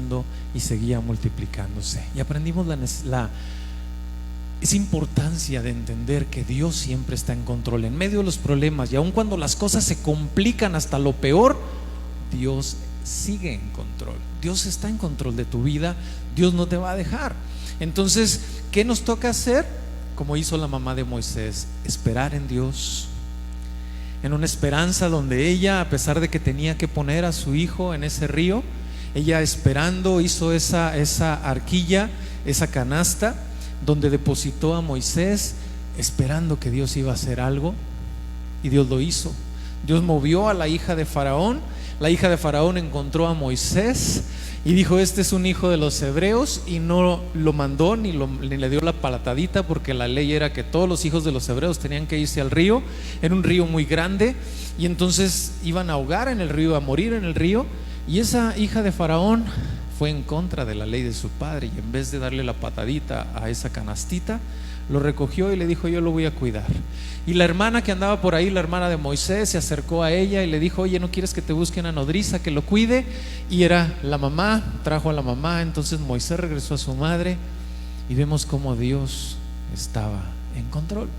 creciendo y seguía multiplicándose. Y aprendimos esa importancia de entender que Dios siempre está en control en medio de los problemas, y aun cuando las cosas se complican hasta lo peor, Dios sigue en control. Dios está en control de tu vida. Dios no te va a dejar. Entonces, ¿qué nos toca hacer? Como hizo la mamá de Moisés, esperar en Dios, en una esperanza donde ella, a pesar de que tenía que poner a su hijo en ese río, ella esperando hizo esa arquilla, esa canasta donde depositó a Moisés, esperando que Dios iba a hacer algo, y Dios lo hizo. Dios movió a la hija de Faraón. La hija de Faraón encontró a Moisés y dijo: este es un hijo de los hebreos, y no lo mandó ni le dio la palatadita, porque la ley era que todos los hijos de los hebreos tenían que irse al río. Era un río muy grande, y entonces iban a ahogar en el río, a morir en el río. Y esa hija de Faraón fue en contra de la ley de su padre, y en vez de darle la patadita a esa canastita, lo recogió y le dijo: yo lo voy a cuidar. Y la hermana que andaba por ahí, la hermana de Moisés, se acercó a ella y le dijo: oye, ¿no quieres que te busque una nodriza que lo cuide? Y era la mamá, trajo a la mamá. Entonces Moisés regresó a su madre, y vemos cómo Dios estaba en control.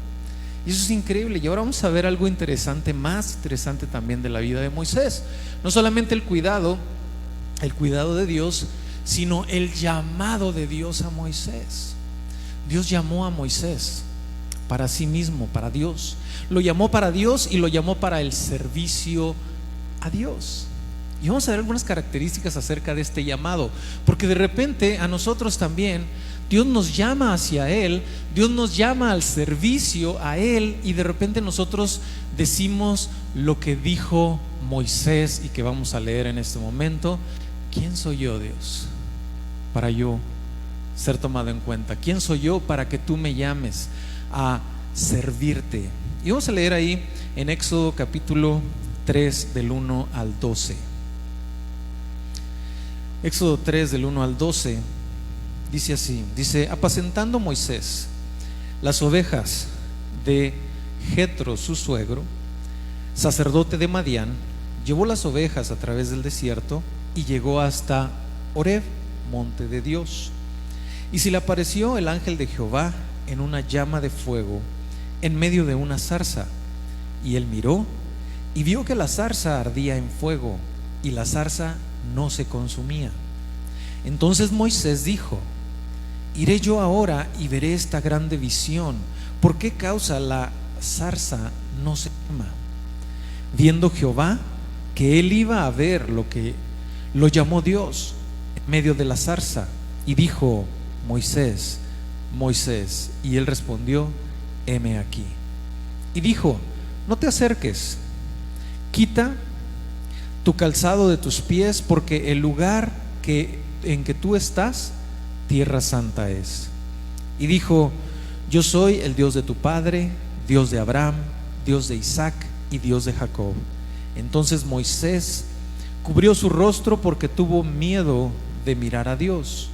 Y eso es increíble. Y ahora vamos a ver algo interesante, más interesante también de la vida de Moisés. No solamente el cuidado de Dios, sino el llamado de Dios a Moisés. Dios llamó a Moisés para sí mismo, para Dios. Lo llamó para Dios y lo llamó para el servicio a Dios. Y vamos a ver algunas características acerca de este llamado, porque de repente a nosotros también Dios nos llama hacia Él, Dios nos llama al servicio a Él, y de repente nosotros decimos lo que dijo Moisés y que vamos a leer en este momento: ¿quién soy yo, Dios, para yo ser tomado en cuenta? ¿Quién soy yo para que tú me llames a servirte? Y vamos a leer ahí en Éxodo capítulo 3 del 1 al 12. Éxodo 3 del 1 al 12 dice así, dice: apacentando Moisés las ovejas de Jetro su suegro, sacerdote de Madián, llevó las ovejas a través del desierto y llegó hasta Horeb, monte de Dios. Y se le apareció el ángel de Jehová en una llama de fuego en medio de una zarza. Y él miró y vio que la zarza ardía en fuego, y la zarza no se consumía. Entonces Moisés dijo: iré yo ahora y veré esta grande visión. ¿Por qué causa la zarza no se quema? Viendo Jehová que él iba a ver lo llamó Dios en medio de la zarza y dijo: Moisés, Moisés. Y él respondió: heme aquí. Y dijo: no te acerques, quita tu calzado de tus pies, porque el lugar en que tú estás, tierra santa es. Y dijo: yo soy el Dios de tu padre, Dios de Abraham, Dios de Isaac y Dios de Jacob. Entonces Moisés cubrió su rostro porque tuvo miedo de mirar a Dios.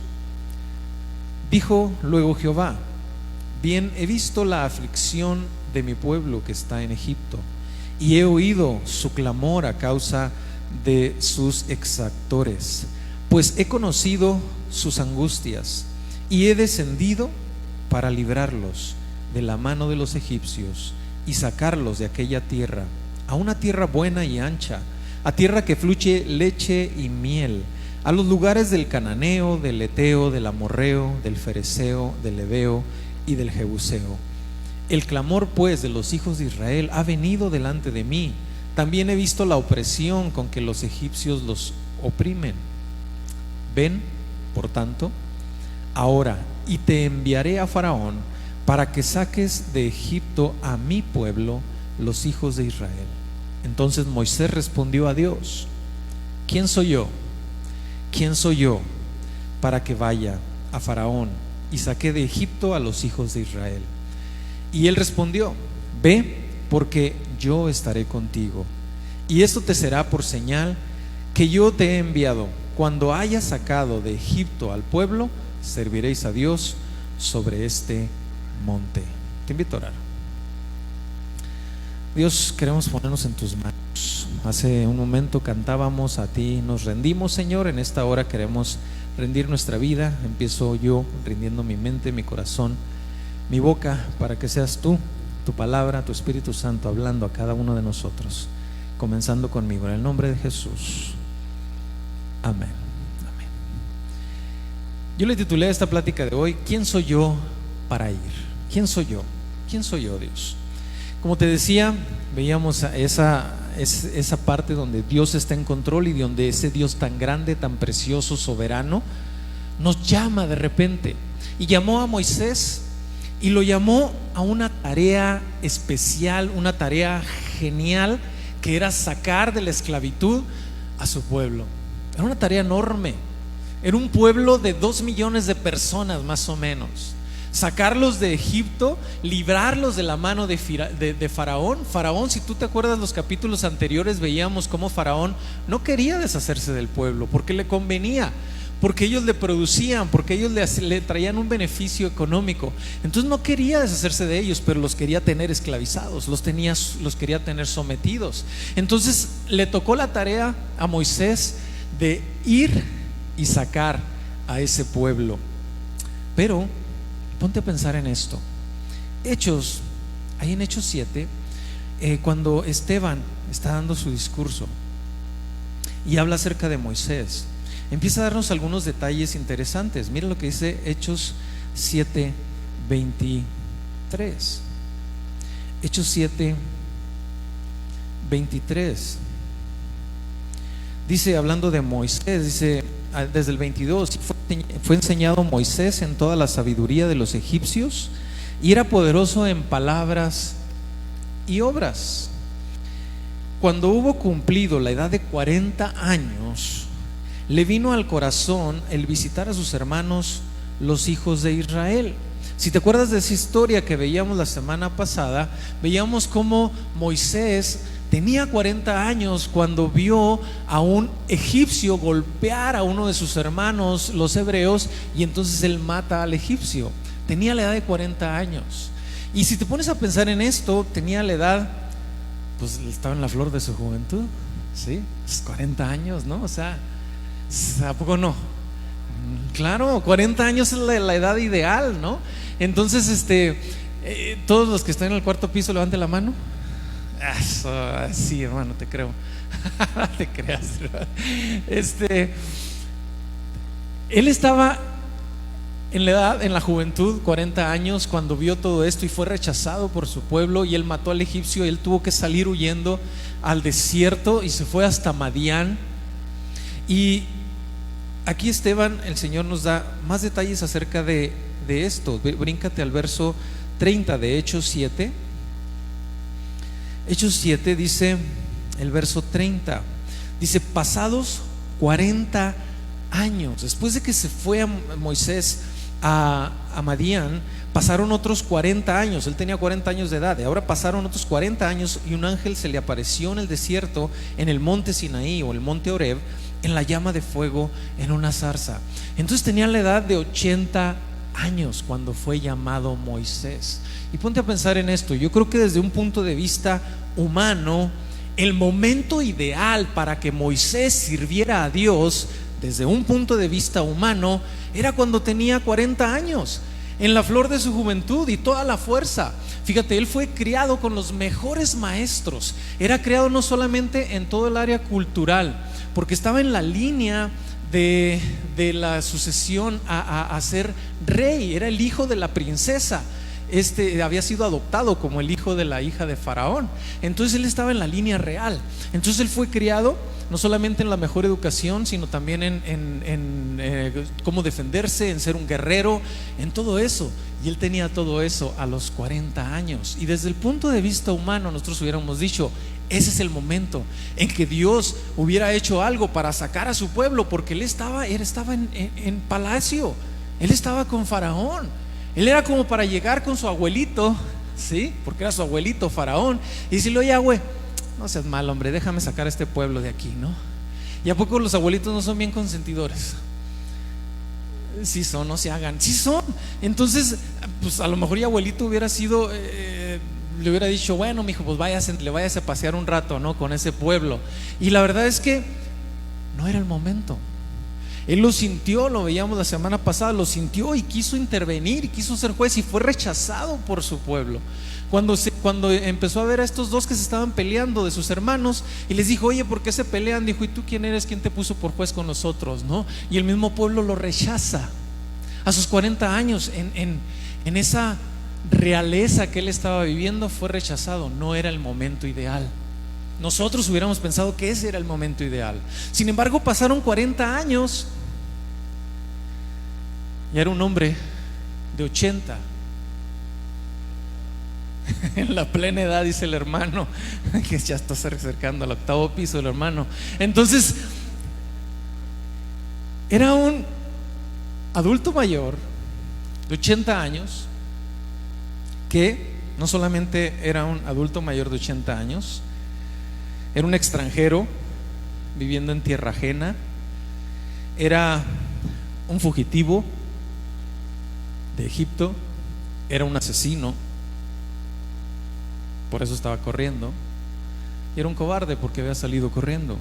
Dijo luego Jehová: bien he visto la aflicción de mi pueblo que está en Egipto, y he oído su clamor a causa de sus exactores, pues he conocido sus angustias, y he descendido para librarlos de la mano de los egipcios y sacarlos de aquella tierra a una tierra buena y ancha, a tierra que fluye leche y miel, a los lugares del cananeo, del eteo, del amorreo, del fereceo, del heveo y del jebuseo. El clamor pues de los hijos de Israel ha venido delante de mí. También he visto la opresión con que los egipcios los oprimen. Ven, por tanto, ahora, y te enviaré a Faraón para que saques de Egipto a mi pueblo, los hijos de Israel. Entonces Moisés respondió a Dios: ¿quién soy yo? ¿Quién soy yo para que vaya a Faraón y saque de Egipto a los hijos de Israel? Y él respondió: ve, porque yo estaré contigo, y esto te será por señal que yo te he enviado. Cuando hayas sacado de Egipto al pueblo, serviréis a Dios sobre este monte. Te invito a orar. Dios, queremos ponernos en tus manos. Hace un momento cantábamos: a ti nos rendimos, Señor. En esta hora queremos rendir nuestra vida. Empiezo yo rindiendo mi mente, mi corazón, mi boca, para que seas tú, tu palabra, tu Espíritu Santo hablando a cada uno de nosotros, comenzando conmigo, en el nombre de Jesús. Amén. Amén. Yo le titulé a esta plática de hoy: ¿quién soy yo para ir? ¿Quién soy yo? ¿Quién soy yo, Dios? Como te decía, veíamos esa parte donde Dios está en control y donde ese Dios tan grande, tan precioso, soberano, nos llama de repente. Y llamó a Moisés y lo llamó a una tarea especial, una tarea genial, que era sacar de la esclavitud a su pueblo. Era una tarea enorme. Era un pueblo de 2 millones de personas más o menos. Sacarlos de Egipto, librarlos de la mano de Faraón. Faraón, si tú te acuerdas, los capítulos anteriores veíamos cómo Faraón no quería deshacerse del pueblo porque le convenía, porque ellos le producían, porque ellos le traían un beneficio económico. Entonces no quería deshacerse de ellos, pero los quería tener esclavizados, los quería tener sometidos. Entonces le tocó la tarea a Moisés de ir y sacar a ese pueblo. Pero ponte a pensar en esto. Ahí en Hechos 7, cuando Esteban está dando su discurso y habla acerca de Moisés, empieza a darnos algunos detalles interesantes. Mira lo que dice Hechos 7, 23. Hechos 7, 23. Dice, hablando de Moisés, dice desde el 22: fue enseñado Moisés en toda la sabiduría de los egipcios y era poderoso en palabras y obras. Cuando hubo cumplido la edad de 40 años, le vino al corazón el visitar a sus hermanos, los hijos de Israel. Si te acuerdas de esa historia que veíamos la semana pasada, veíamos cómo Moisés tenía 40 años cuando vio a un egipcio golpear a uno de sus hermanos, los hebreos, y entonces él mata al egipcio. Tenía la edad de 40 años. Y si te pones a pensar en esto, tenía la edad, pues estaba en la flor de su juventud, ¿sí? Pues 40 años, ¿no? O sea, ¿a poco no? Claro, 40 años es la edad ideal, ¿no? Entonces, todos los que están en el cuarto piso, levanten la mano. Eso, sí, hermano, te creo. No te creas, hermano. Él estaba en la edad, en la juventud, 40 años, cuando vio todo esto y fue rechazado por su pueblo, y él mató al egipcio. Y él tuvo que salir huyendo al desierto y se fue hasta Madián. Y aquí Esteban, el Señor nos da más detalles acerca de esto. Bríncate al verso 30 de Hechos 7. Hechos 7 dice, el verso 30, dice: pasados 40 años, después de que se fue a Moisés a Madián, pasaron otros 40 años. Él tenía 40 años de edad, y ahora pasaron otros 40 años, y un ángel se le apareció en el desierto, en el monte Sinaí o el monte Horeb, en la llama de fuego, en una zarza. Entonces tenía la edad de 80 años cuando fue llamado Moisés. Y ponte a pensar en esto. Yo creo que desde un punto de vista humano, el momento ideal para que Moisés sirviera a Dios, desde un punto de vista humano, era cuando tenía 40 años, en la flor de su juventud y toda la fuerza. Fíjate, él fue criado con los mejores maestros. Era criado no solamente en todo el área cultural, porque estaba en la línea de la sucesión a ser rey. Era el hijo de la princesa. Había sido adoptado como el hijo de la hija de Faraón. Entonces él estaba en la línea real. Entonces él fue criado no solamente en la mejor educación, sino también en cómo defenderse, en ser un guerrero, en todo eso. Y él tenía todo eso a los 40 años. Y desde el punto de vista humano, nosotros hubiéramos dicho: ese es el momento en que Dios hubiera hecho algo para sacar a su pueblo, porque él estaba en palacio, él estaba con Faraón. Él era como para llegar con su abuelito, ¿sí? Porque era su abuelito Faraón, y decirle: oye, güey, no seas mal, hombre, déjame sacar a este pueblo de aquí, ¿no? ¿Y a poco los abuelitos no son bien consentidores? Sí son, no se hagan, sí son. Entonces, pues a lo mejor el abuelito hubiera sido, le hubiera dicho: bueno, mijo, pues le vayas a pasear un rato, ¿no? Con ese pueblo. Y la verdad es que no era el momento. Él lo sintió, lo veíamos la semana pasada, lo sintió y quiso intervenir y quiso ser juez y fue rechazado por su pueblo. Cuando empezó a ver a estos dos que se estaban peleando de sus hermanos y les dijo: oye, ¿por qué se pelean? Dijo: ¿y tú quién eres? ¿Quién te puso por juez con nosotros? ¿No? Y el mismo pueblo lo rechaza. A sus 40 años, en esa realeza que él estaba viviendo, fue rechazado. No era el momento ideal. Nosotros hubiéramos pensado que ese era el momento ideal. Sin embargo, pasaron 40 años y era un hombre de 80 en la plena edad, dice el hermano, que ya está acercando al 8º piso el hermano. Entonces, era un adulto mayor de 80 años, que no solamente era un adulto mayor de 80 años, era un extranjero viviendo en tierra ajena, era un fugitivo de Egipto, era un asesino, por eso estaba corriendo, y era un cobarde porque había salido corriendo.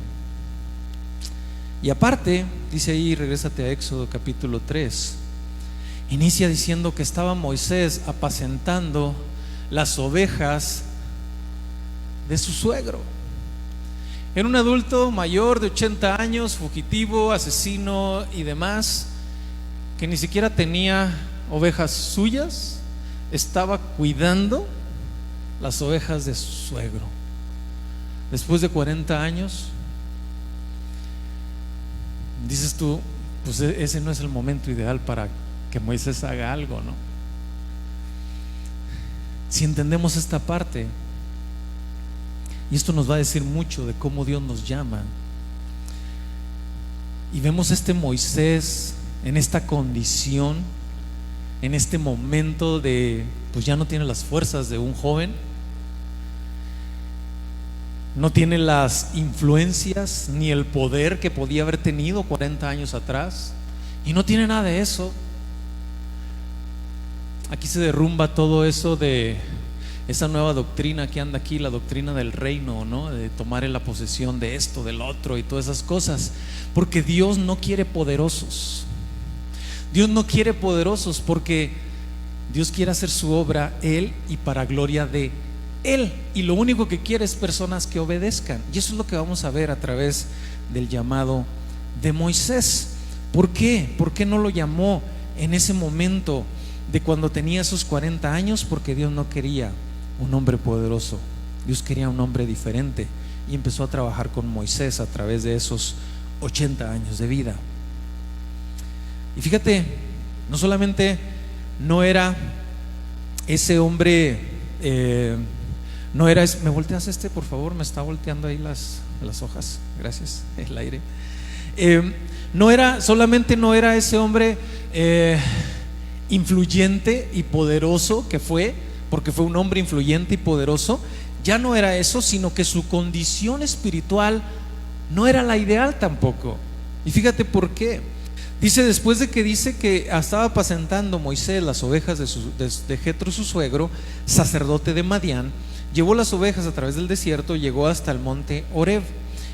Y aparte, dice ahí, regrésate a Éxodo capítulo 3, inicia diciendo que estaba Moisés apacentando las ovejas de su suegro. Era un adulto mayor de 80 años, fugitivo, asesino y demás, que ni siquiera tenía ovejas suyas, estaba cuidando las ovejas de su suegro. Después de 40 años, dices tú, pues ese no es el momento ideal para que Moisés haga algo, ¿no? Si entendemos esta parte, y esto nos va a decir mucho de cómo Dios nos llama, y vemos este Moisés en esta condición, en este momento de, pues ya no tiene las fuerzas de un joven, no tiene las influencias ni el poder que podía haber tenido 40 años atrás, y no tiene nada de eso. Aquí se derrumba todo eso de esa nueva doctrina que anda aquí, la doctrina del reino, ¿no? De tomar en la posesión de esto, del otro y todas esas cosas, porque Dios no quiere poderosos. Dios no quiere poderosos porque Dios quiere hacer su obra Él y para gloria de Él, y lo único que quiere es personas que obedezcan. Y eso es lo que vamos a ver a través del llamado de Moisés. ¿Por qué? ¿Por qué no lo llamó en ese momento de cuando tenía esos 40 años? Porque Dios no quería un hombre poderoso, Dios quería un hombre diferente, y empezó a trabajar con Moisés a través de esos 80 años de vida. Y fíjate, no solamente no era ese hombre, ¿me volteas por favor? Me está volteando ahí las hojas, gracias, el aire. No era ese hombre influyente y poderoso que fue, porque fue un hombre influyente y poderoso. Ya no era eso, sino que su condición espiritual no era la ideal tampoco. Y fíjate por qué. Después de que dice que estaba apacentando Moisés las ovejas de Jetro su suegro, sacerdote de Madián, llevó las ovejas a través del desierto, llegó hasta el monte Horeb,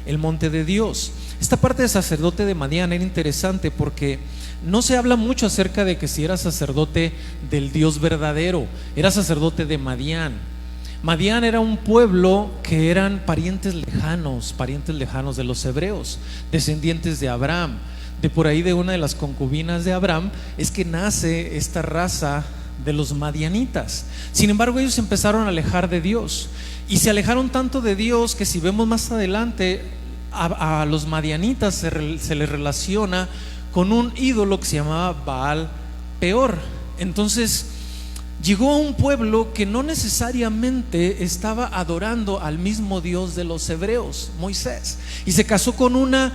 el monte de Dios. Esta parte de sacerdote de Madián era interesante porque no se habla mucho acerca de que si era sacerdote del Dios verdadero, era sacerdote de Madián. Madián era un pueblo que eran parientes lejanos de los hebreos, descendientes de Abraham. De por ahí, de una de las concubinas de Abraham, es que nace esta raza de los madianitas. Sin embargo, ellos se empezaron a alejar de Dios, y se alejaron tanto de Dios que, si vemos más adelante, a los madianitas se les relaciona con un ídolo que se llamaba Baal Peor. Entonces llegó a un pueblo que no necesariamente estaba adorando al mismo Dios de los hebreos, Moisés, y se casó con una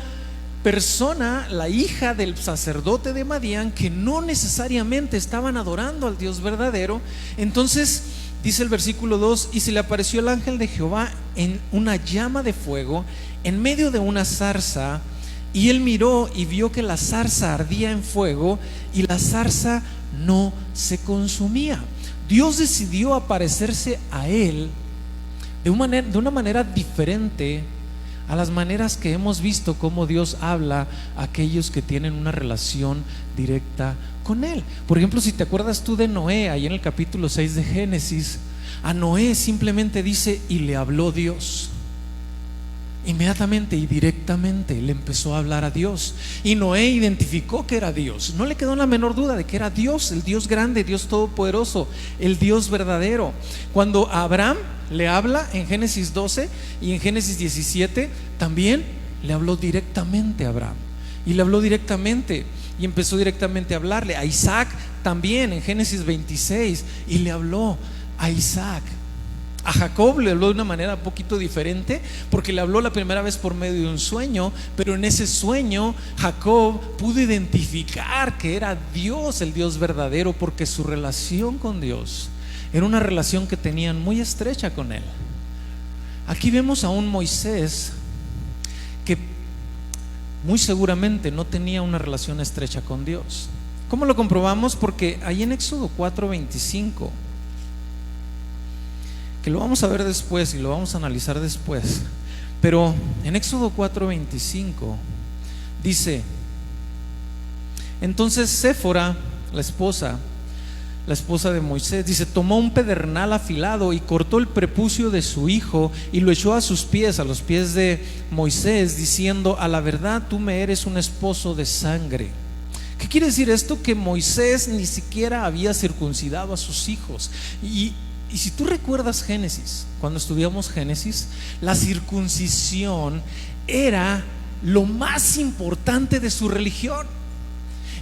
persona, la hija del sacerdote de Madián, que no necesariamente estaban adorando al Dios verdadero. Entonces dice el versículo 2: y se le apareció el ángel de Jehová en una llama de fuego en medio de una zarza, y él miró y vio que la zarza ardía en fuego y la zarza no se consumía. Dios decidió aparecerse a él de una manera diferente a las maneras que hemos visto cómo Dios habla a aquellos que tienen una relación directa con Él. Por ejemplo, si te acuerdas tú de Noé, ahí en el capítulo 6 de Génesis, a Noé simplemente dice: y le habló Dios. Inmediatamente y directamente le empezó a hablar a Dios, y Noé identificó que era Dios. No le quedó la menor duda de que era Dios, el Dios grande, Dios todopoderoso, el Dios verdadero. Cuando a Abraham le habla en Génesis 12 y en Génesis 17, también le habló directamente a Abraham, y le habló directamente y empezó directamente a hablarle a Isaac también en Génesis 26, y le habló a Isaac. A Jacob le habló de una manera un poquito diferente, porque le habló la primera vez por medio de un sueño, pero en ese sueño Jacob pudo identificar que era Dios, el Dios verdadero, porque su relación con Dios era una relación que tenían muy estrecha con Él. Aquí vemos a un Moisés que muy seguramente no tenía una relación estrecha con Dios. ¿Cómo lo comprobamos? Porque ahí en Éxodo 4:25, que lo vamos a ver después y lo vamos a analizar después, pero en Éxodo 4:25 dice: entonces Séfora, la esposa de Moisés, dice, tomó un pedernal afilado y cortó el prepucio de su hijo y lo echó a sus pies, a los pies de Moisés, diciendo: a la verdad tú me eres un esposo de sangre. ¿Qué quiere decir esto? Que Moisés ni siquiera había circuncidado a sus hijos. Y si tú recuerdas Génesis, cuando estudiamos Génesis, la circuncisión era lo más importante de su religión.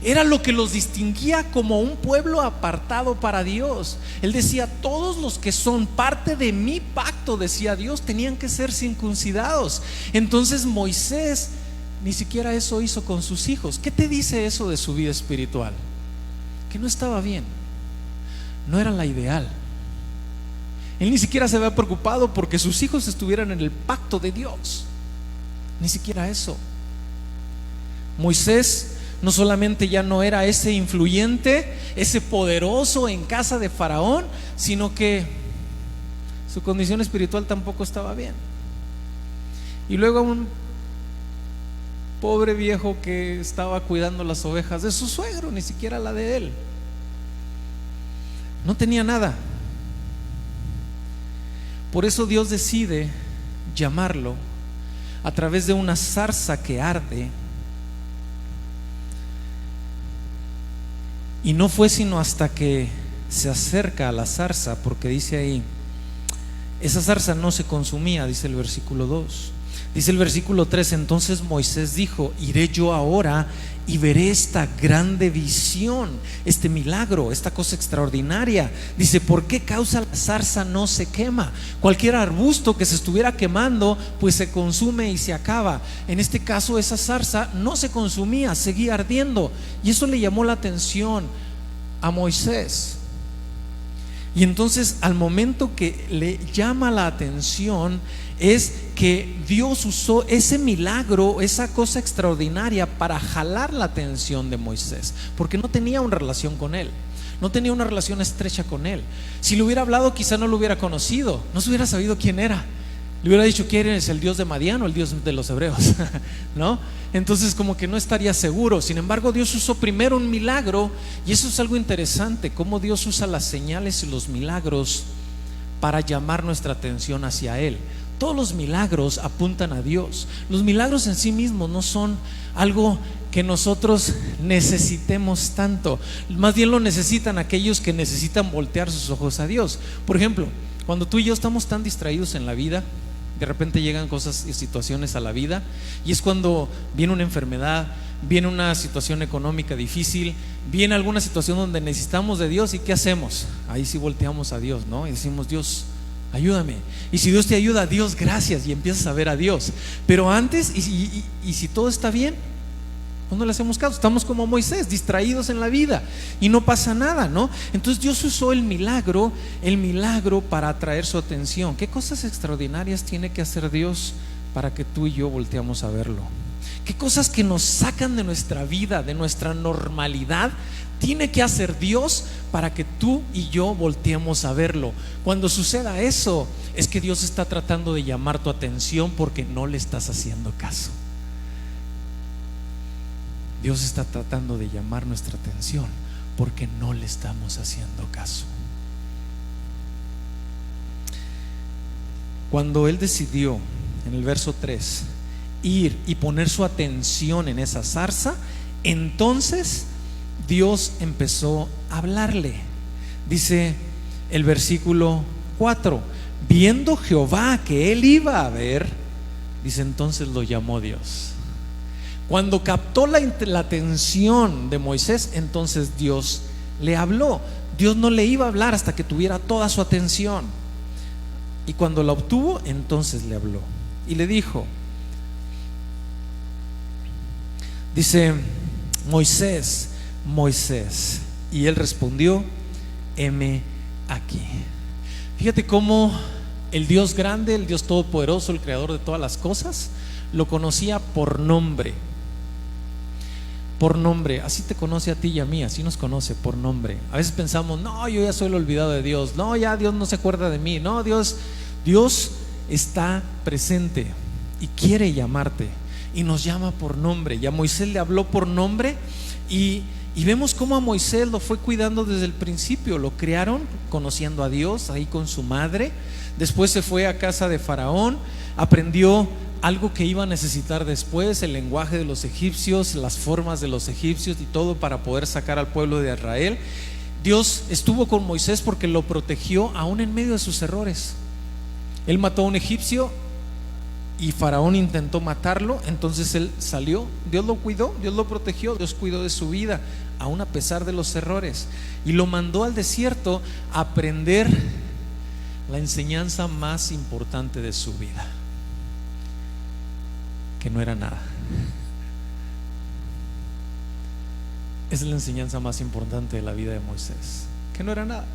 Era lo que los distinguía como un pueblo apartado para Dios. Él decía: todos los que son parte de mi pacto, decía Dios, tenían que ser circuncidados. Entonces Moisés ni siquiera eso hizo con sus hijos. ¿Qué te dice eso de su vida espiritual? Que no estaba bien, no era la ideal. Él ni siquiera se había preocupado porque sus hijos estuvieran en el pacto de Dios. Ni siquiera eso. Moisés no solamente ya no era ese influyente, ese poderoso en casa de Faraón, sino que su condición espiritual tampoco estaba bien. Y luego un pobre viejo que estaba cuidando las ovejas de su suegro, ni siquiera la de él. No tenía nada. Por eso Dios decide llamarlo a través de una zarza que arde. Y no fue sino hasta que se acerca a la zarza, porque dice ahí, esa zarza no se consumía, dice el versículo 2. Dice el versículo 3: entonces Moisés dijo: iré yo ahora y veré esta grande visión, este milagro, esta cosa extraordinaria. Dice: ¿por qué causa la zarza no se quema? Cualquier arbusto que se estuviera quemando, pues se consume y se acaba. En este caso esa zarza no se consumía, seguía ardiendo, y eso le llamó la atención a Moisés. Y entonces, al momento que le llama la atención, es que Dios usó ese milagro, esa cosa extraordinaria, para jalar la atención de Moisés, porque no tenía una relación con él, no tenía una relación estrecha con él. Si le hubiera hablado, quizá no lo hubiera conocido, no se hubiera sabido quién era. Le hubiera dicho: ¿quién es? ¿El Dios de Madián o el Dios de los hebreos? ¿No? Entonces como que no estaría seguro. Sin embargo, Dios usó primero un milagro, y eso es algo interesante, cómo Dios usa las señales y los milagros para llamar nuestra atención hacia Él. Todos los milagros apuntan a Dios. Los milagros en sí mismos no son algo que nosotros necesitemos tanto, más bien lo necesitan aquellos que necesitan voltear sus ojos a Dios. Por ejemplo, cuando tú y yo estamos tan distraídos en la vida, de repente llegan cosas y situaciones a la vida, y es cuando viene una enfermedad, viene una situación económica difícil, viene alguna situación donde necesitamos de Dios. ¿Y qué hacemos? Ahí sí volteamos a Dios, ¿no? Y decimos: Dios, ayúdame. Y si Dios te ayuda, Dios, gracias, y empiezas a ver a Dios. Pero antes, y si todo está bien, pues no le hacemos caso. Estamos como Moisés, distraídos en la vida, y no pasa nada, ¿no? Entonces Dios usó el milagro para atraer su atención. ¿Qué cosas extraordinarias tiene que hacer Dios para que tú y yo volteamos a verlo? qué cosas que nos sacan de nuestra vida, de nuestra normalidad, tiene que hacer Dios para que tú y yo volteemos a verlo. Cuando suceda eso, es que Dios está tratando de llamar tu atención porque no le estás haciendo caso. Dios está tratando de llamar nuestra atención porque no le estamos haciendo caso. Cuando Él decidió, en el verso 3, ir y poner su atención en esa zarza, entonces Dios empezó a hablarle. Dice el versículo 4: viendo Jehová que él iba a ver, dice, entonces lo llamó Dios. Cuando captó la atención de Moisés, entonces Dios le habló. Dios no le iba a hablar hasta que tuviera toda su atención, y cuando la obtuvo, entonces le habló y le dijo, dice, Moisés, Moisés. Y él respondió, heme aquí. Fíjate cómo el Dios grande, el Dios todopoderoso, el creador de todas las cosas, lo conocía por nombre. Por nombre. Así te conoce a ti y a mí, así nos conoce por nombre. A veces pensamos, no, yo ya soy el olvidado de Dios, no, ya Dios no se acuerda de mí. No, Dios está presente y quiere llamarte, y nos llama por nombre. Y a Moisés le habló por nombre, y vemos cómo a Moisés lo fue cuidando desde el principio. Lo criaron conociendo a Dios ahí con su madre. Después se fue a casa de Faraón, aprendió algo que iba a necesitar después, el lenguaje de los egipcios, las formas de los egipcios y todo, para poder sacar al pueblo de Israel. Dios estuvo con Moisés porque lo protegió aún en medio de sus errores. Él mató a un egipcio y Faraón intentó matarlo, entonces él salió, Dios lo cuidó, Dios lo protegió, Dios cuidó de su vida, aún a pesar de los errores, y lo mandó al desierto a aprender la enseñanza más importante de su vida, que no era nada. Esa es la enseñanza más importante de la vida de Moisés, que no era nada.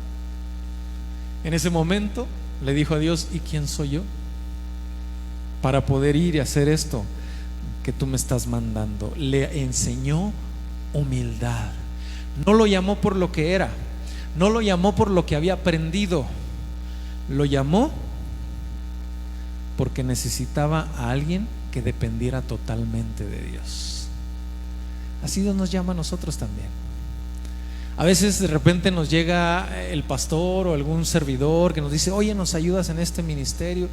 En ese momento le dijo a Dios, ¿y quién soy yo para poder ir y hacer esto que tú me estás mandando? Le enseñó humildad. No lo llamó por lo que era, no lo llamó por lo que había aprendido, lo llamó porque necesitaba a alguien que dependiera totalmente de Dios. Así Dios nos llama a nosotros también. A veces de repente nos llega el pastor o algún servidor que nos dice, oye, ¿nos ayudas en este ministerio?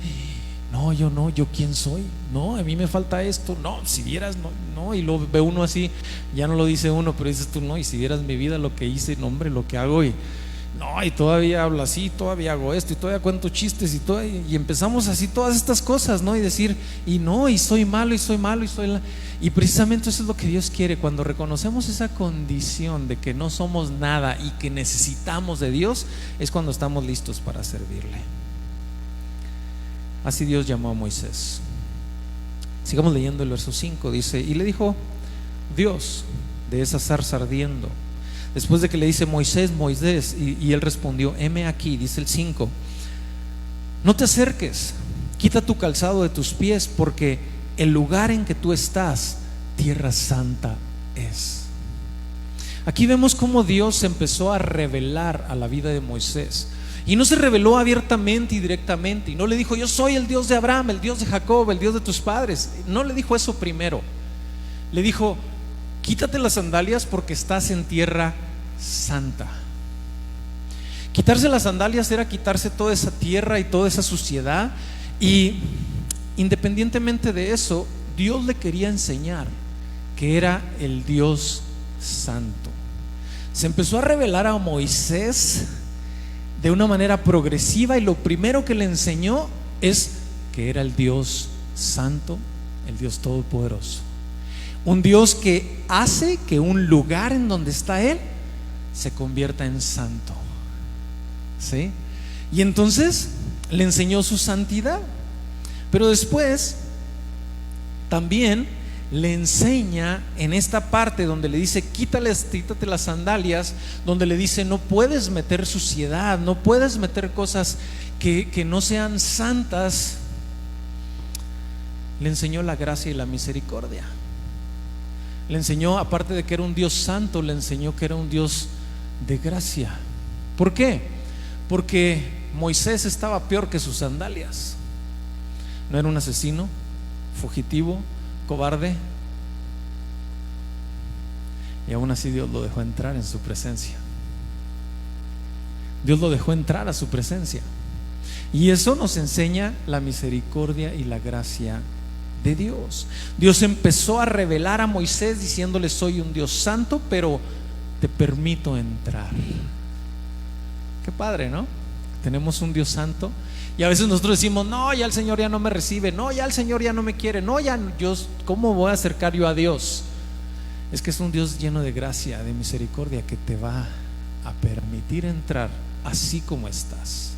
No, yo quién soy, no, a mí me falta esto, no, si vieras, no, y lo ve uno así, ya no lo dice uno, pero dices tú, no, y si vieras mi vida, lo que hice, no, hombre, lo que hago, y no, y todavía hablo así, todavía hago esto, y todavía cuento chistes, y empezamos así todas estas cosas, ¿no? Y decir, y no, y soy malo, y precisamente eso es lo que Dios quiere. Cuando reconocemos esa condición de que no somos nada y que necesitamos de Dios, es cuando estamos listos para servirle. Así Dios llamó a Moisés. Sigamos leyendo el verso 5. Dice, y le dijo Dios de esa zarza ardiendo, después de que le dice, Moisés, Moisés, y él respondió, heme aquí. Dice el 5, no te acerques, quita tu calzado de tus pies, porque el lugar en que tú estás, tierra santa es. Aquí vemos cómo Dios se empezó a revelar a la vida de Moisés. Y no se reveló abiertamente y directamente, y no le dijo, yo soy el Dios de Abraham, el Dios de Jacob, el Dios de tus padres. No le dijo eso primero. Le dijo, quítate las sandalias porque estás en tierra santa. Quitarse las sandalias era quitarse toda esa tierra y toda esa suciedad. Y independientemente de eso, Dios le quería enseñar que era el Dios santo. Se empezó a revelar a Moisés de una manera progresiva, y lo primero que le enseñó es que era el Dios santo, el Dios todopoderoso, un Dios que hace que un lugar en donde está Él se convierta en santo, ¿sí? Y entonces le enseñó su santidad, pero después también le enseña en esta parte donde le dice, quítate las sandalias, donde le dice, no puedes meter suciedad, no puedes meter cosas que no sean santas. Le enseñó la gracia y la misericordia. Le enseñó, aparte de que era un Dios santo, le enseñó que era un Dios de gracia. ¿Por qué? Porque Moisés estaba peor que sus sandalias. No era un asesino, fugitivo, cobarde, y aún así Dios lo dejó entrar en su presencia. Dios lo dejó entrar a su presencia. Y eso nos enseña la misericordia y la gracia de Dios. Dios empezó a revelar a Moisés diciéndole: soy un Dios santo, pero te permito entrar. Qué padre, ¿no? Tenemos un Dios santo. Y a veces nosotros decimos: no, ya el Señor ya no me recibe, no, ya el Señor ya no me quiere, no, ya Dios, ¿cómo voy a acercar yo a Dios? Es que es un Dios lleno de gracia, de misericordia, que te va a permitir entrar así como estás,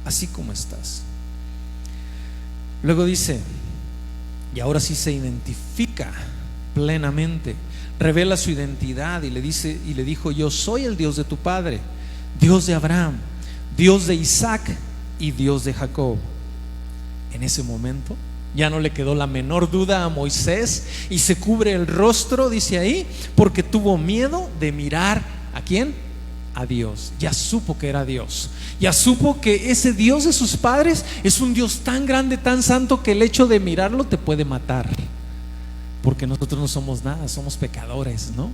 así como estás. Luego dice, y ahora sí se identifica plenamente, revela su identidad y le dice, y le dijo: yo soy el Dios de tu padre, Dios de Abraham, Dios de Isaac y Dios de Jacob. En ese momento ya no le quedó la menor duda a Moisés y se cubre el rostro, dice ahí, porque tuvo miedo de mirar ¿a quién? A Dios. Ya supo que era Dios, ya supo que ese Dios de sus padres es un Dios tan grande, tan santo, que el hecho de mirarlo te puede matar, porque nosotros no somos nada, somos pecadores, ¿no?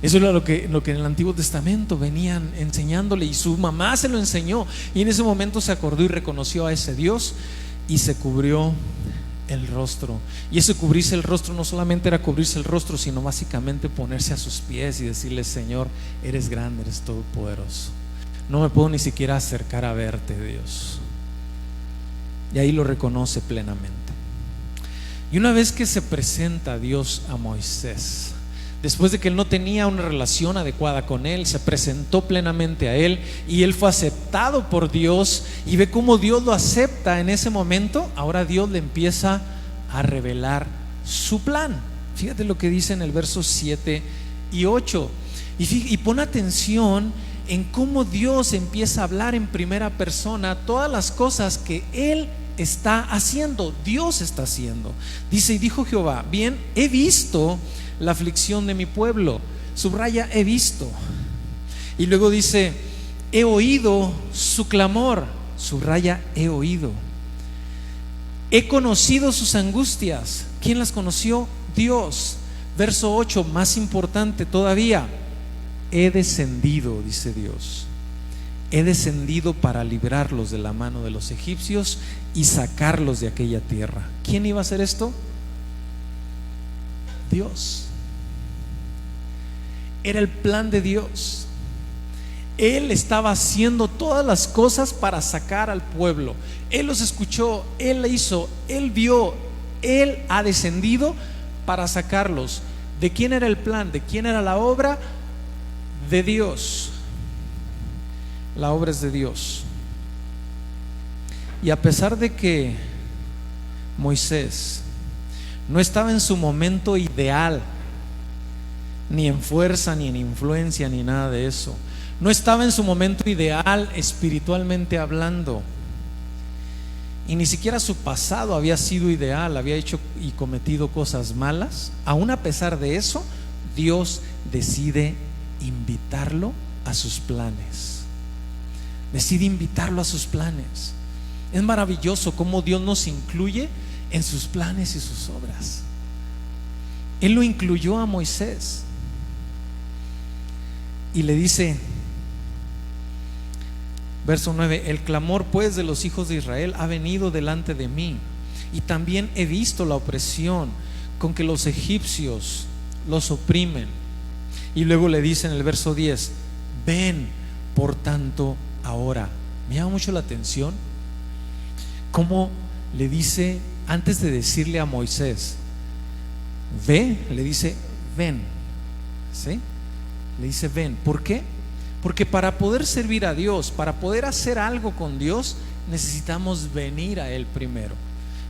Eso era lo que en el Antiguo Testamento venían enseñándole, y su mamá se lo enseñó, y en ese momento se acordó y reconoció a ese Dios y se cubrió el rostro. Y ese cubrirse el rostro no solamente era cubrirse el rostro, sino básicamente ponerse a sus pies y decirle: Señor, eres grande, eres todopoderoso, no me puedo ni siquiera acercar a verte, Dios. Y ahí lo reconoce plenamente. Y una vez que se presenta Dios a Moisés, después de que él no tenía una relación adecuada con él, se presentó plenamente a él y él fue aceptado por Dios, y ve cómo Dios lo acepta en ese momento. Ahora Dios le empieza a revelar su plan. Fíjate lo que dice en el verso 7 y 8. Y pon atención en cómo Dios empieza a hablar en primera persona todas las cosas que él está haciendo, Dios está haciendo. Dice: y dijo Jehová: bien, he visto la aflicción de mi pueblo. Subraya: he visto. Y luego dice: he oído su clamor. Subraya: he oído. He conocido sus angustias. ¿Quién las conoció? Dios. Verso 8, más importante todavía: he descendido, dice Dios. He descendido para librarlos de la mano de los egipcios y sacarlos de aquella tierra. ¿Quién iba a hacer esto? Dios. Era el plan de Dios. Él estaba haciendo todas las cosas para sacar al pueblo. Él los escuchó, Él hizo, Él vio, Él ha descendido para sacarlos. ¿De quién era el plan? ¿De quién era la obra? De Dios. La obra es de Dios. Y a pesar de que Moisés no estaba en su momento ideal, ni en fuerza, ni en influencia, ni nada de eso, no estaba en su momento ideal espiritualmente hablando, y ni siquiera su pasado había sido ideal, había hecho y cometido cosas malas. Aún a pesar de eso, Dios decide invitarlo a sus planes. Decide invitarlo a sus planes. Es maravilloso cómo Dios nos incluye en sus planes y sus obras. Él lo incluyó a Moisés y le dice, verso 9: el clamor pues de los hijos de Israel ha venido delante de mí, y también he visto la opresión con que los egipcios los oprimen. Y luego le dice en el verso 10: ven por tanto ahora. Me llama mucho la atención cómo le dice, antes de decirle a Moisés ve, le dice ven. ¿Sí? Le dice ven. ¿Por qué? Porque para poder servir a Dios, para poder hacer algo con Dios, necesitamos venir a Él primero.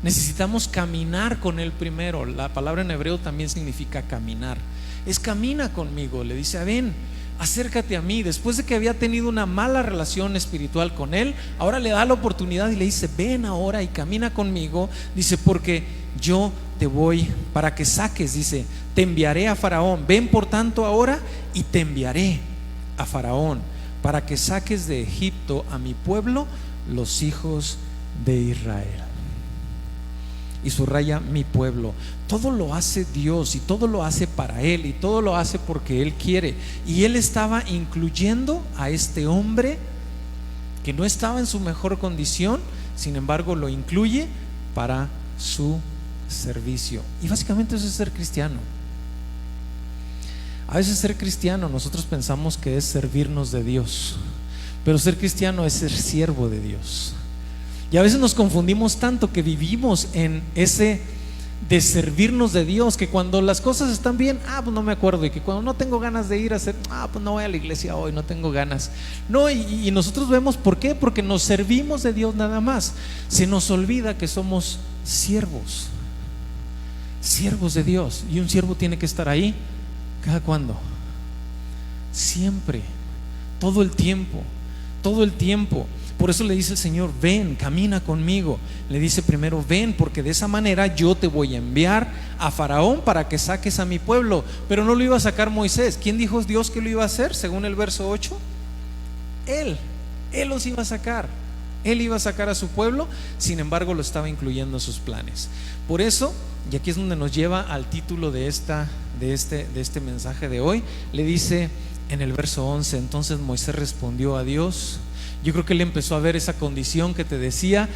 Necesitamos caminar con Él primero. La palabra en hebreo también significa caminar. Es camina conmigo. Le dice: ven, acércate a mí. Después de que había tenido una mala relación espiritual con Él, ahora le da la oportunidad y le dice: ven ahora y camina conmigo. Dice: porque yo te voy, para que saques, dice, te enviaré a Faraón. Ven por tanto ahora y te enviaré a Faraón, para que saques de Egipto a mi pueblo, los hijos de Israel. Y subraya mi pueblo. Todo lo hace Dios y todo lo hace para Él y todo lo hace porque Él quiere. Y Él estaba incluyendo a este hombre que no estaba en su mejor condición, sin embargo lo incluye para su servicio. Y básicamente eso es ser cristiano. A veces ser cristiano nosotros pensamos que es servirnos de Dios, pero ser cristiano es ser siervo de Dios. Y a veces nos confundimos tanto que vivimos en ese de servirnos de Dios, que cuando las cosas están bien, pues no me acuerdo, y que cuando no tengo ganas de ir a hacer, pues no voy a la iglesia hoy, no tengo ganas. No, y nosotros vemos por qué, porque nos servimos de Dios nada más. Se nos olvida que somos siervos de Dios, y un siervo tiene que estar ahí. ¿Cada cuándo? Siempre, todo el tiempo. Por eso le dice el Señor, ven, camina conmigo. Le dice primero, ven, porque de esa manera yo te voy a enviar a Faraón para que saques a mi pueblo. Pero no lo iba a sacar Moisés. ¿Quién dijo Dios que lo iba a hacer? Según el verso 8, Él los iba a sacar. Él iba a sacar a su pueblo, sin embargo lo estaba incluyendo en sus planes. Por eso, y aquí es donde nos lleva al título de este mensaje de hoy, le dice en el verso 11, entonces Moisés respondió a Dios. Yo creo que él empezó a ver esa condición que te decía,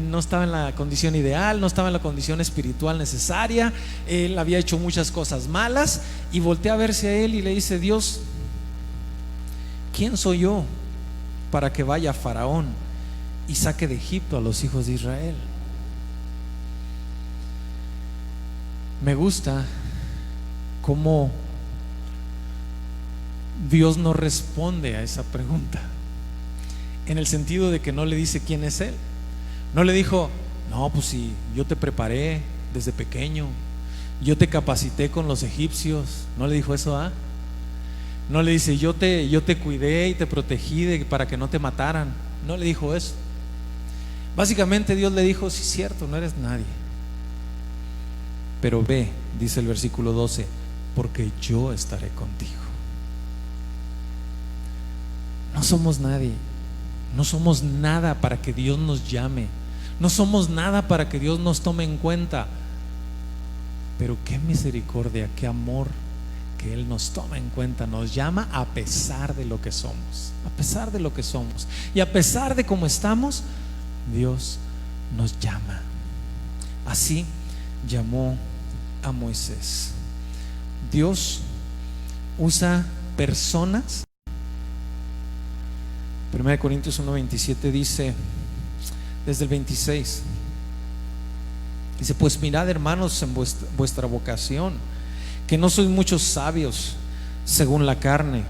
no estaba en la condición ideal, no estaba en la condición espiritual necesaria, él había hecho muchas cosas malas, y voltea a verse a él y le dice, Dios, ¿quién soy yo para que vaya a Faraón y saque de Egipto a los hijos de Israel? Me gusta cómo Dios no responde a esa pregunta, en el sentido de que no le dice quién es Él. No le dijo, no, pues si yo te preparé desde pequeño, yo te capacité con los egipcios. No le dijo eso, no le dice, yo te cuidé y te protegí para que no te mataran. No le dijo eso. Básicamente Dios le dijo, sí, cierto, no eres nadie, pero ve, dice el versículo 12, porque yo estaré contigo. No somos nadie, no somos nada para que Dios nos llame, no somos nada para que Dios nos tome en cuenta, pero qué misericordia, qué amor que Él nos toma en cuenta, nos llama a pesar de lo que somos, y a pesar de cómo estamos, Dios nos llama. Así llamó a Moisés. Dios usa personas. 1 Corintios 1:27 dice, desde el 26, dice, pues mirad, hermanos, en vuestra vocación, que no sois muchos sabios según la carne,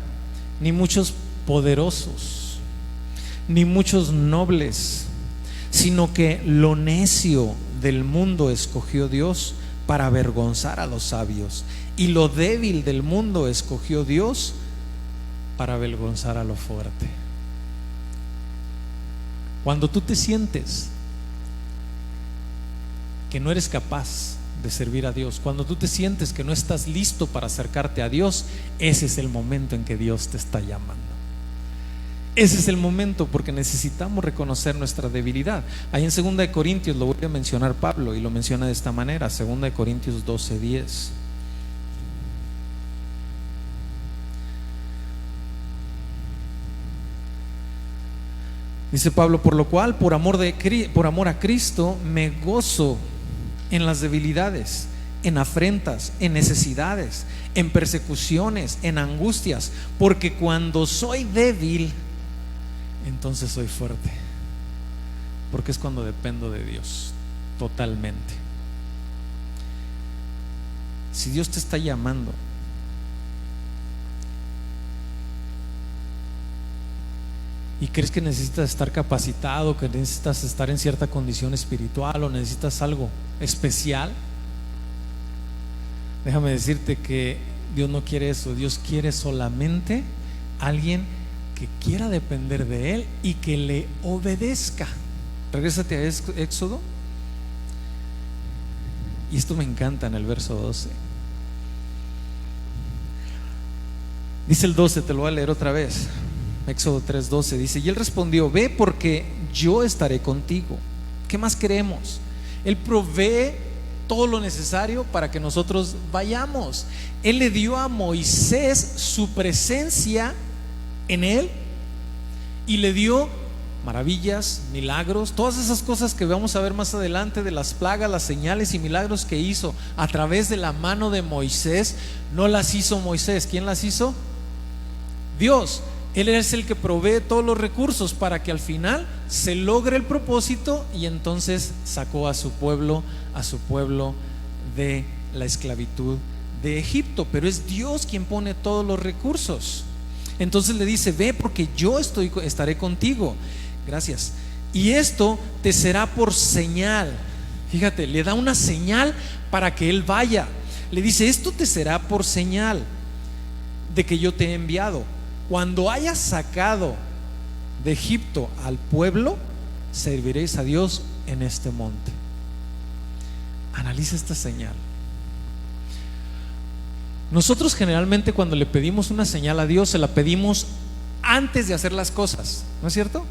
ni muchos poderosos, ni muchos nobles, sino que lo necio del mundo escogió Dios para avergonzar a los sabios, y lo débil del mundo escogió Dios para avergonzar a lo fuerte. Cuando tú te sientes que no eres capaz de servir a Dios, cuando tú te sientes que no estás listo para acercarte a Dios, ese es el momento en que Dios te está llamando. Ese es el momento, porque necesitamos reconocer nuestra debilidad. Ahí en 2 Corintios lo voy a mencionar Pablo, y lo menciona de esta manera, 2 Corintios 12:10. Dice Pablo, por lo cual, por amor a Cristo, me gozo en las debilidades, en afrentas, en necesidades, en persecuciones, en angustias, porque cuando soy débil, entonces soy fuerte, porque es cuando dependo de Dios totalmente. Si Dios te está llamando, y crees que necesitas estar capacitado, que necesitas estar en cierta condición espiritual, o necesitas algo especial, déjame decirte que Dios no quiere eso. Dios quiere solamente alguien que quiera depender de Él y que le obedezca. Regrésate a Éxodo Y esto me encanta en el verso 12. Dice el 12, te lo voy a leer otra vez. Éxodo 3:12 dice: y él respondió: ve, porque yo estaré contigo. ¿Qué más queremos? Él provee todo lo necesario para que nosotros vayamos. Él le dio a Moisés su presencia en él y le dio maravillas, milagros, todas esas cosas que vamos a ver más adelante, de las plagas, las señales y milagros que hizo a través de la mano de Moisés. No las hizo Moisés. ¿Quién las hizo? Dios. Él es el que provee todos los recursos para que al final se logre el propósito, y entonces sacó a su pueblo de la esclavitud de Egipto. Pero es Dios quien pone todos los recursos. Entonces le dice: ve, porque yo estaré contigo. Gracias. Y esto te será por señal. Fíjate, le da una señal para que él vaya. Le dice: esto te será por señal de que yo te he enviado. Cuando hayas sacado de Egipto al pueblo, serviréis a Dios en este monte. Analiza esta señal. Nosotros generalmente, cuando le pedimos una señal a Dios, se la pedimos antes de hacer las cosas, ¿no es cierto?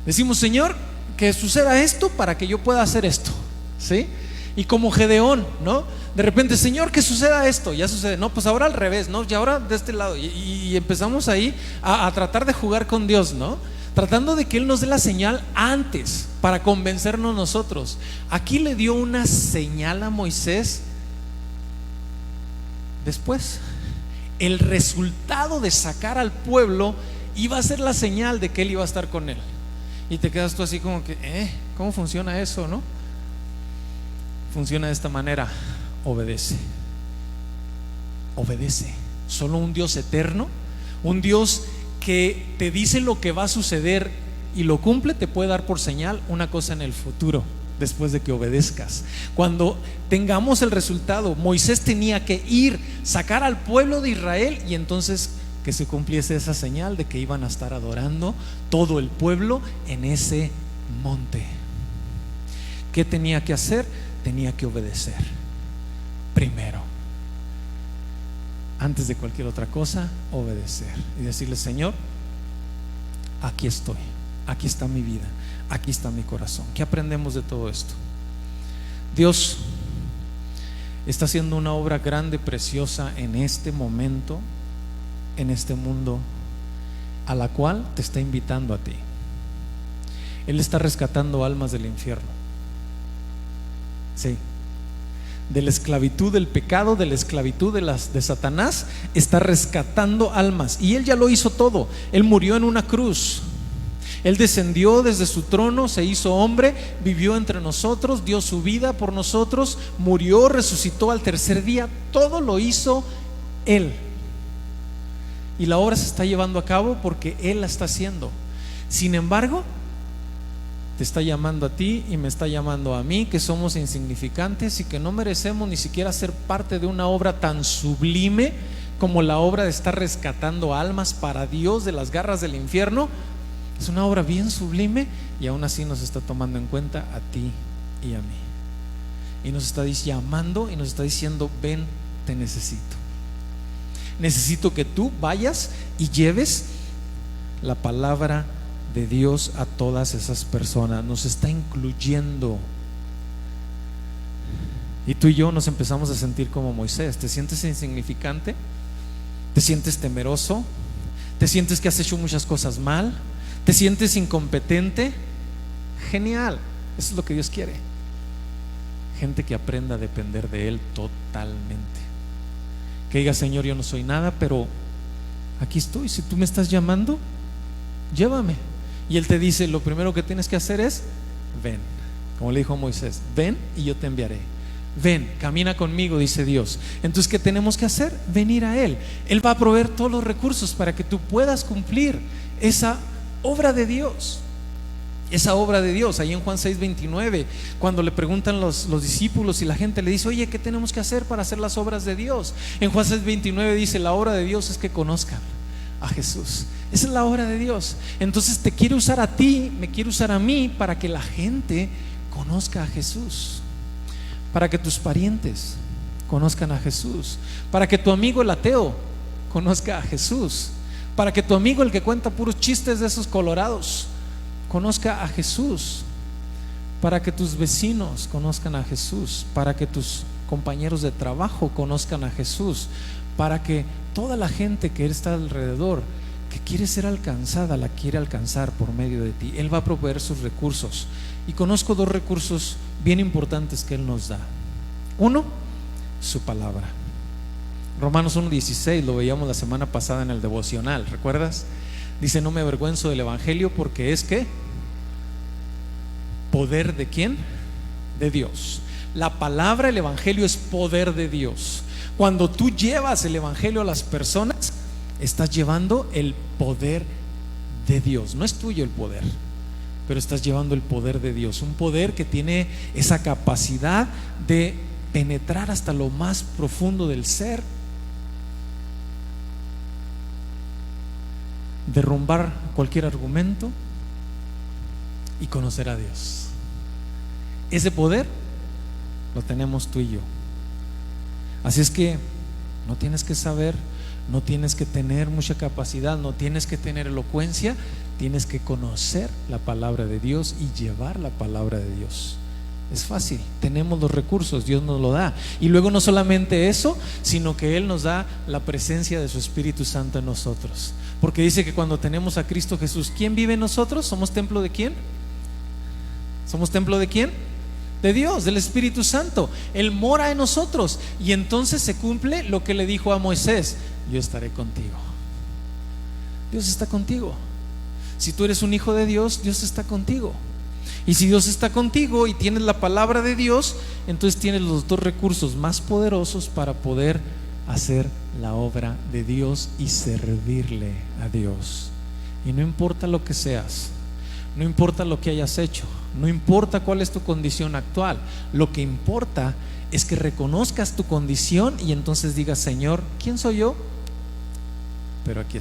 Decimos: Señor, que suceda esto para que yo pueda hacer esto, ¿sí? Y como Gedeón, ¿no? De repente: Señor, que suceda esto, ya sucede. No, pues ahora al revés, ¿no? Y ahora de este lado. Y empezamos ahí a tratar de jugar con Dios, ¿no? Tratando de que Él nos dé la señal antes para convencernos nosotros. Aquí le dio una señal a Moisés después. El resultado de sacar al pueblo iba a ser la señal de que Él iba a estar con él. Y te quedas tú así como que, ¿cómo funciona eso, no? Funciona de esta manera: obedece. Obedece. Solo un Dios eterno, un Dios que te dice lo que va a suceder y lo cumple, te puede dar por señal una cosa en el futuro, después de que obedezcas. Cuando tengamos el resultado, Moisés tenía que ir, sacar al pueblo de Israel, y entonces que se cumpliese esa señal de que iban a estar adorando todo el pueblo en ese monte. ¿Qué tenía que hacer? Tenía que obedecer primero. Antes de cualquier otra cosa, obedecer y decirle: Señor, aquí estoy, aquí está mi vida, aquí está mi corazón. ¿Qué aprendemos de todo esto? Dios está haciendo una obra grande, preciosa en este momento, en este mundo, a la cual te está invitando a ti. Él está rescatando almas del infierno. Sí, de la esclavitud del pecado, de la esclavitud de Satanás, está rescatando almas. Y Él ya lo hizo todo. Él murió en una cruz. Él descendió desde su trono, se hizo hombre, vivió entre nosotros, dio su vida por nosotros, murió, resucitó al tercer día. Todo lo hizo Él. Y la obra se está llevando a cabo porque Él la está haciendo. Sin embargo, te está llamando a ti y me está llamando a mí, que somos insignificantes y que no merecemos ni siquiera ser parte de una obra tan sublime como la obra de estar rescatando almas para Dios de las garras del infierno. Es una obra bien sublime, y aún así nos está tomando en cuenta a ti y a mí, y nos está llamando y nos está diciendo: ven, te necesito. Necesito que tú vayas y lleves la palabra de Dios a todas esas personas. Nos está incluyendo. Y tú y yo nos empezamos a sentir como Moisés. ¿Te sientes insignificante? ¿Te sientes temeroso? ¿Te sientes que has hecho muchas cosas mal? ¿Te sientes incompetente? Genial, eso es lo que Dios quiere. Gente que aprenda a depender de Él totalmente. Que diga: Señor, yo no soy nada, pero aquí estoy. Si tú me estás llamando, llévame. Y Él te dice: lo primero que tienes que hacer es: ven. Como le dijo a Moisés: ven y yo te enviaré. Ven, camina conmigo, dice Dios. Entonces, ¿qué tenemos que hacer? Venir a Él. Él va a proveer todos los recursos para que tú puedas cumplir esa obra de Dios. Esa obra de Dios. Ahí en Juan 6:29, cuando le preguntan los discípulos y la gente le dice: oye, ¿qué tenemos que hacer para hacer las obras de Dios? En Juan 6:29 dice: la obra de Dios es que conozcan a Jesús. Esa es la obra de Dios. Entonces te quiere usar a ti, me quiere usar a mí, para que la gente conozca a Jesús. para que tus parientes conozcan a Jesús, para que tu amigo el ateo conozca a Jesús, para que tu amigo el que cuenta puros chistes de esos colorados conozca a Jesús, para que tus vecinos conozcan a Jesús, para que tus compañeros de trabajo conozcan a Jesús, para que toda la gente que está alrededor, que quiere ser alcanzada, la quiere alcanzar por medio de ti. Él va a proveer sus recursos, y conozco dos recursos bien importantes que Él nos da. Uno, su palabra. Romanos 1:16, lo veíamos la semana pasada en el devocional, ¿recuerdas? Dice: no me avergüenzo del evangelio, porque es ¿qué? ¿Poder de quién? De Dios. La palabra, el evangelio, es poder de Dios. Cuando tú llevas el evangelio a las personas, estás llevando el poder de Dios. No es tuyo el poder, pero estás llevando el poder de Dios, un poder que tiene esa capacidad de penetrar hasta lo más profundo del ser, derrumbar cualquier argumento y conocer a Dios. Ese poder lo tenemos tú y yo. Así es que no tienes que saber, no tienes que tener mucha capacidad, no tienes que tener elocuencia, tienes que conocer la palabra de Dios y llevar la palabra de Dios. Es fácil, tenemos los recursos, Dios nos lo da. Y luego no solamente eso, sino que Él nos da la presencia de su Espíritu Santo en nosotros. Porque dice que cuando tenemos a Cristo Jesús, ¿quién vive en nosotros? ¿Somos templo de quién? ¿Somos templo de quién? De Dios, del Espíritu Santo. Él mora en nosotros, y entonces se cumple lo que le dijo a Moisés: yo estaré contigo. Dios está contigo. Si tú eres un hijo de Dios, Dios está contigo. Y si Dios está contigo y tienes la palabra de Dios, entonces tienes los dos recursos más poderosos para poder hacer la obra de Dios y servirle a Dios. Y no importa lo que seas, no importa lo que hayas hecho, no importa cuál es tu condición actual, lo que importa es que reconozcas tu condición y entonces digas: Señor, ¿quién soy yo? Pero aquí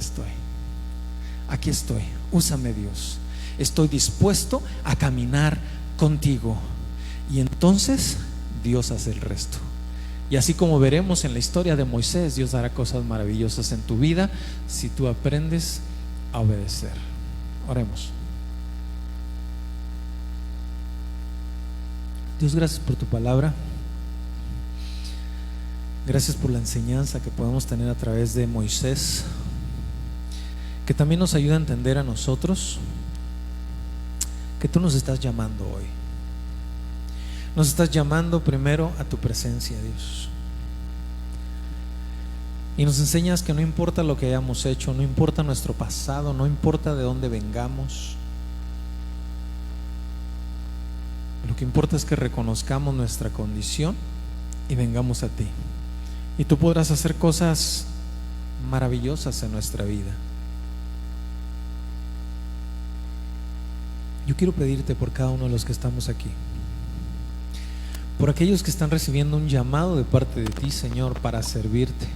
estoy, úsame, Dios. Estoy dispuesto a caminar contigo. Y entonces Dios hace el resto. Y así como veremos en la historia de Moisés, Dios hará cosas maravillosas en tu vida si tú aprendes a obedecer. Oremos. Dios, gracias por tu palabra. Gracias por la enseñanza que podemos tener a través de Moisés, que también nos ayuda a entender a nosotros que tú nos estás llamando hoy. Nos estás llamando primero a tu presencia, Dios. Y nos enseñas que no importa lo que hayamos hecho, no importa nuestro pasado, no importa de dónde vengamos. Lo que importa es que reconozcamos nuestra condición y vengamos a ti. Y tú podrás hacer cosas maravillosas en nuestra vida. Yo quiero pedirte por cada uno de los que estamos aquí, por aquellos que están recibiendo un llamado de parte de ti, Señor, para servirte.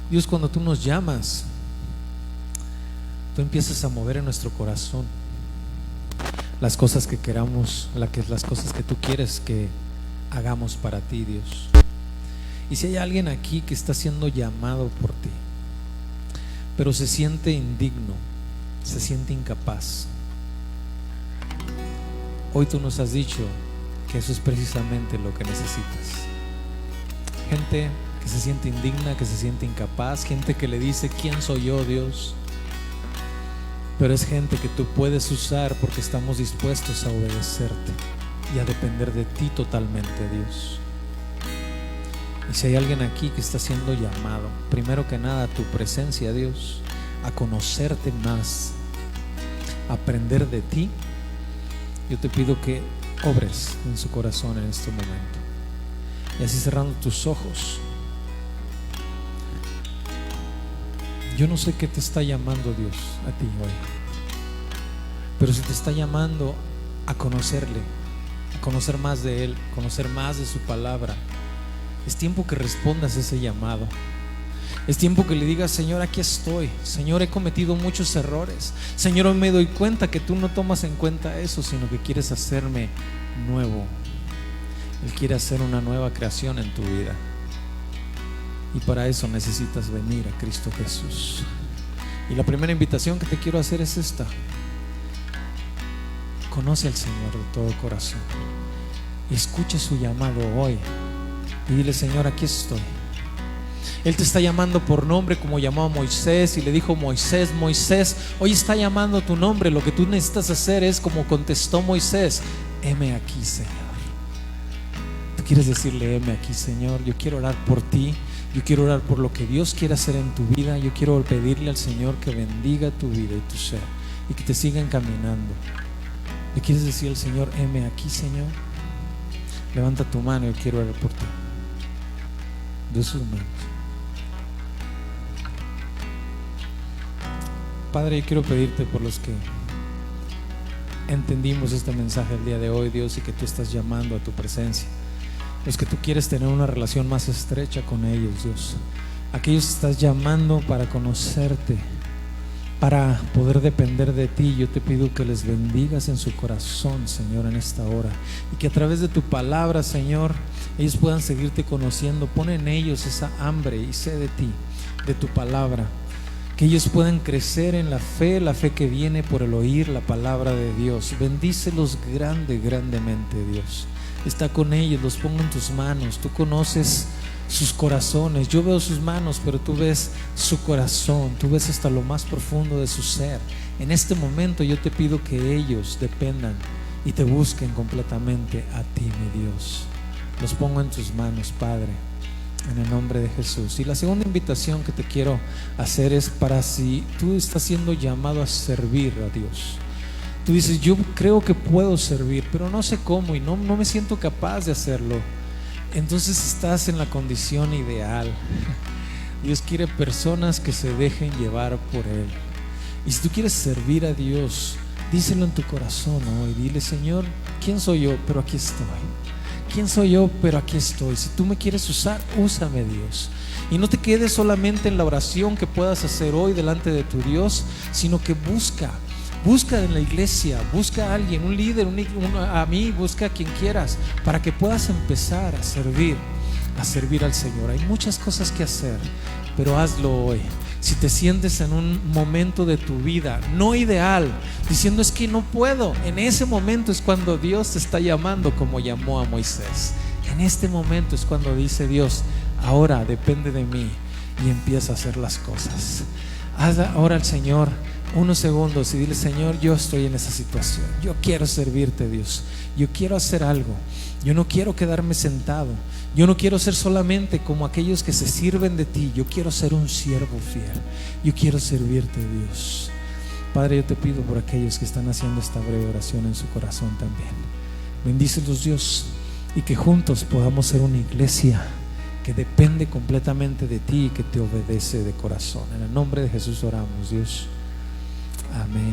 Dios, cuando tú nos llamas, tú empiezas a mover en nuestro corazón las cosas que queramos, las cosas que tú quieres que hagamos para ti, Dios. Y si hay alguien aquí que está siendo llamado por ti, pero se siente indigno, se siente incapaz, hoy tú nos has dicho que eso es precisamente lo que necesitas. Gente que se siente indigna, que se siente incapaz, gente que le dice: ¿quién soy yo, Dios? Pero es gente que tú puedes usar porque estamos dispuestos a obedecerte y a depender de ti totalmente, Dios. Y si hay alguien aquí que está siendo llamado, primero que nada, a tu presencia, Dios, a conocerte más, a aprender de ti, yo te pido que obres en su corazón en este momento. Y así, cerrando tus ojos, yo no sé qué te está llamando Dios a ti hoy, pero si te está llamando a conocerle, a conocer más de Él, conocer más de su palabra, es tiempo que respondas ese llamado. Es tiempo que le digas: Señor, aquí estoy. Señor, he cometido muchos errores. Señor, hoy me doy cuenta que tú no tomas en cuenta eso, sino que quieres hacerme nuevo. Él quiere hacer una nueva creación en tu vida. Y para eso necesitas venir a Cristo Jesús. Y la primera invitación que te quiero hacer es esta: conoce al Señor de todo corazón y escuche su llamado hoy. Y dile: Señor, aquí estoy. Él te está llamando por nombre, como llamó a Moisés y le dijo: Moisés, Moisés. Hoy está llamando tu nombre. Lo que tú necesitas hacer es como contestó Moisés: heme aquí, Señor. Tú quieres decirle: heme aquí, Señor. Yo quiero orar por ti. Yo quiero orar por lo que Dios quiere hacer en tu vida. Yo quiero pedirle al Señor que bendiga tu vida y tu ser y que te siga encaminando. ¿Le quieres decir al Señor: heme aquí, Señor? Levanta tu mano, yo quiero orar por ti. De sus manos. Padre, yo quiero pedirte por los que entendimos este mensaje el día de hoy, Dios, y que tú estás llamando a tu presencia. Los que tú quieres tener una relación más estrecha con ellos, Dios. Aquellos que estás llamando para conocerte, para poder depender de ti. Yo te pido que les bendigas en su corazón, Señor, en esta hora, y que a través de tu palabra, Señor, ellos puedan seguirte conociendo. Pon en ellos esa hambre y sed de ti, de tu palabra, que ellos puedan crecer en la fe que viene por el oír la palabra de Dios. Bendícelos grandemente, Dios. Está con ellos, los pongo en tus manos. Tú conoces sus corazones. Yo veo sus manos, pero tú ves su corazón. Tú ves hasta lo más profundo de su ser. En este momento yo te pido que ellos dependan y te busquen completamente a ti, mi Dios. Los pongo en tus manos, Padre, en el nombre de Jesús. Y la segunda invitación que te quiero hacer es para si tú estás siendo llamado a servir a Dios. Tú dices: yo creo que puedo servir, pero no sé cómo y no me siento capaz de hacerlo. Entonces estás en la condición ideal. Dios quiere personas que se dejen llevar por Él. Y si tú quieres servir a Dios, díselo en tu corazón hoy. Dile: Señor, ¿quién soy yo? Pero aquí estoy. ¿Quién soy yo? Pero aquí estoy. Si tú me quieres usar, úsame, Dios. Y no te quedes solamente en la oración que puedas hacer hoy delante de tu Dios, sino que busca en la iglesia, busca a alguien, un líder, a mí, busca a quien quieras, para que puedas empezar a servir al Señor. Hay muchas cosas que hacer, pero hazlo hoy. Si te sientes en un momento de tu vida no ideal, diciendo: es que no puedo, en ese momento es cuando Dios te está llamando, como llamó a Moisés. En este momento es cuando dice Dios: ahora depende de mí, y empieza a hacer las cosas. Haz ahora al Señor unos segundos y dile: Señor, yo estoy en esa situación, yo quiero servirte, Dios, yo quiero hacer algo, yo no quiero quedarme sentado, yo no quiero ser solamente como aquellos que se sirven de ti, yo quiero ser un siervo fiel, yo quiero servirte, Dios. Padre, yo te pido por aquellos que están haciendo esta breve oración en su corazón también. Bendícelos, Dios, y que juntos podamos ser una iglesia que depende completamente de ti y que te obedece de corazón. En el nombre de Jesús oramos, Dios. Amén.